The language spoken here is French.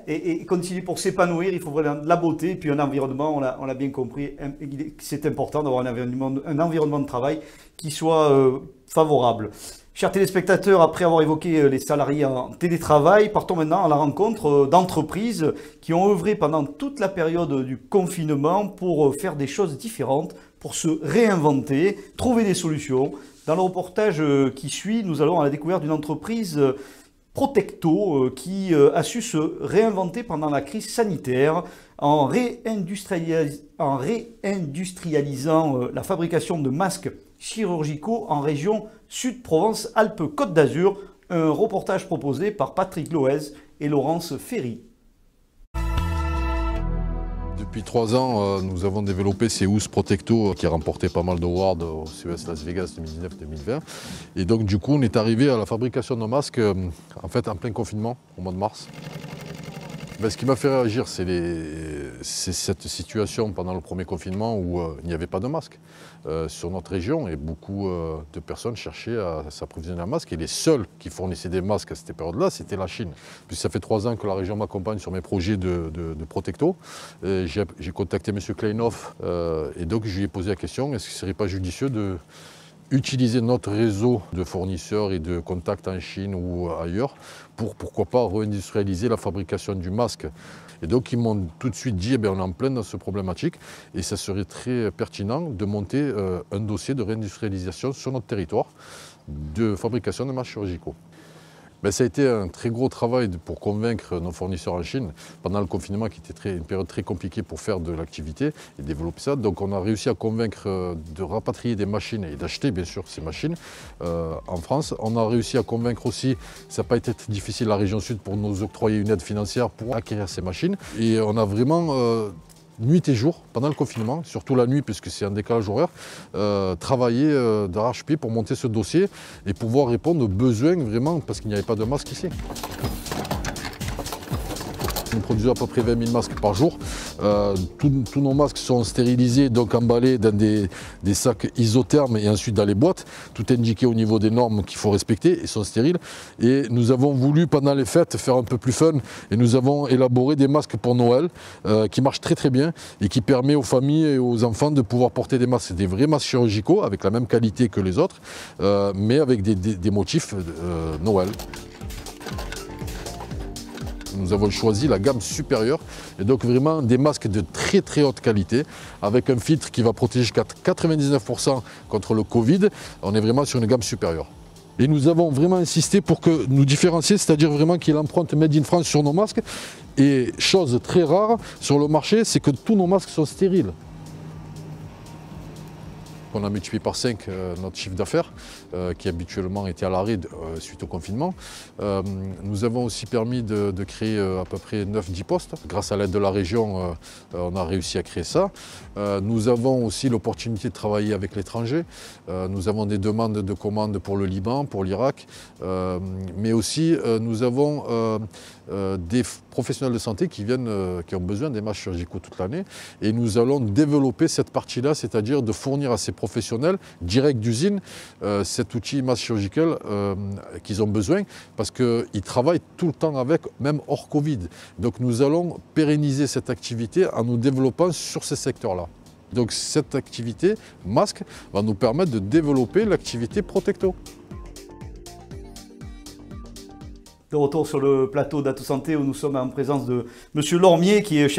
et continuer pour s'épanouir, il faut vraiment de la beauté et puis un environnement, on l'a bien compris, c'est important d'avoir un environnement de travail qui soit favorable. Chers téléspectateurs, après avoir évoqué les salariés en télétravail, partons maintenant à la rencontre d'entreprises qui ont œuvré pendant toute la période du confinement pour faire des choses différentes, pour se réinventer, trouver des solutions. Dans le reportage qui suit, nous allons à la découverte d'une entreprise Protecto qui a su se réinventer pendant la crise sanitaire en réindustrialisant la fabrication de masques chirurgicaux en région Sud-Provence-Alpes-Côte d'Azur. Un reportage proposé par Patrick Loez et Laurence Ferry. Depuis 3 ans, nous avons développé Seus Protecto qui a remporté pas mal d'awards au CES Las Vegas 2019-2020. Et donc du coup, on est arrivé à la fabrication de masques en fait en plein confinement au mois de mars. Ce qui m'a fait réagir, c'est cette situation pendant le premier confinement où il n'y avait pas de masques sur notre région et beaucoup de personnes cherchaient à s'approvisionner en masques et les seuls qui fournissaient des masques à cette période-là, c'était la Chine. Puis ça fait 3 ans que la région m'accompagne sur mes projets de Protecto. J'ai contacté M. Kleinhoff et donc je lui ai posé la question, est-ce qu'il ne serait pas judicieux de utiliser notre réseau de fournisseurs et de contacts en Chine ou ailleurs pour, pourquoi pas, réindustrialiser la fabrication du masque. Et donc ils m'ont tout de suite dit, on est en plein dans cette problématique et ça serait très pertinent de monter un dossier de réindustrialisation sur notre territoire de fabrication de masques chirurgicaux. Ça a été un très gros travail pour convaincre nos fournisseurs en Chine pendant le confinement qui était une période très compliquée pour faire de l'activité et développer ça. Donc on a réussi à convaincre de rapatrier des machines et d'acheter bien sûr ces machines en France. On a réussi à convaincre aussi, ça n'a pas été très difficile, la région Sud pour nous octroyer une aide financière pour acquérir ces machines. Et on a vraiment nuit et jour, pendant le confinement, surtout la nuit puisque c'est un décalage horaire, travailler d'arrache-pied pour monter ce dossier et pouvoir répondre aux besoins vraiment parce qu'il n'y avait pas de masques ici. Nous produisons à peu près 20 000 masques par jour. Tous nos masques sont stérilisés, donc emballés dans des sacs isothermes et ensuite dans les boîtes. Tout est indiqué au niveau des normes qu'il faut respecter et sont stériles. Et nous avons voulu pendant les fêtes faire un peu plus fun et nous avons élaboré des masques pour Noël qui marchent très très bien et qui permet aux familles et aux enfants de pouvoir porter des masques, des vrais masques chirurgicaux avec la même qualité que les autres, mais avec des motifs Noël. Nous avons choisi la gamme supérieure et donc vraiment des masques de très très haute qualité avec un filtre qui va protéger jusqu'à 99% contre le Covid. On est vraiment sur une gamme supérieure. Et nous avons vraiment insisté pour que nous différencier, c'est-à-dire vraiment qu'il y ait l'empreinte Made in France sur nos masques. Et chose très rare sur le marché, c'est que tous nos masques sont stériles. On a multiplié par 5 notre chiffre d'affaires qui habituellement était à l'arrêt suite au confinement. Nous avons aussi permis de créer à peu près 9-10 postes. Grâce à l'aide de la région, on a réussi à créer ça. Nous avons aussi l'opportunité de travailler avec l'étranger. Nous avons des demandes de commandes pour le Liban, pour l'Irak, mais aussi nous avons des professionnels de santé qui ont besoin des masques chirurgicaux toute l'année. Et nous allons développer cette partie-là, c'est-à-dire de fournir à ces professionnels direct d'usine cet outil masque chirurgical qu'ils ont besoin parce qu'ils travaillent tout le temps avec, même hors Covid. Donc nous allons pérenniser cette activité en nous développant sur ces secteurs-là. Donc cette activité masque va nous permettre de développer l'activité Protecto. De retour sur le plateau d'Atout Santé où nous sommes en présence de M. Lormier qui est chef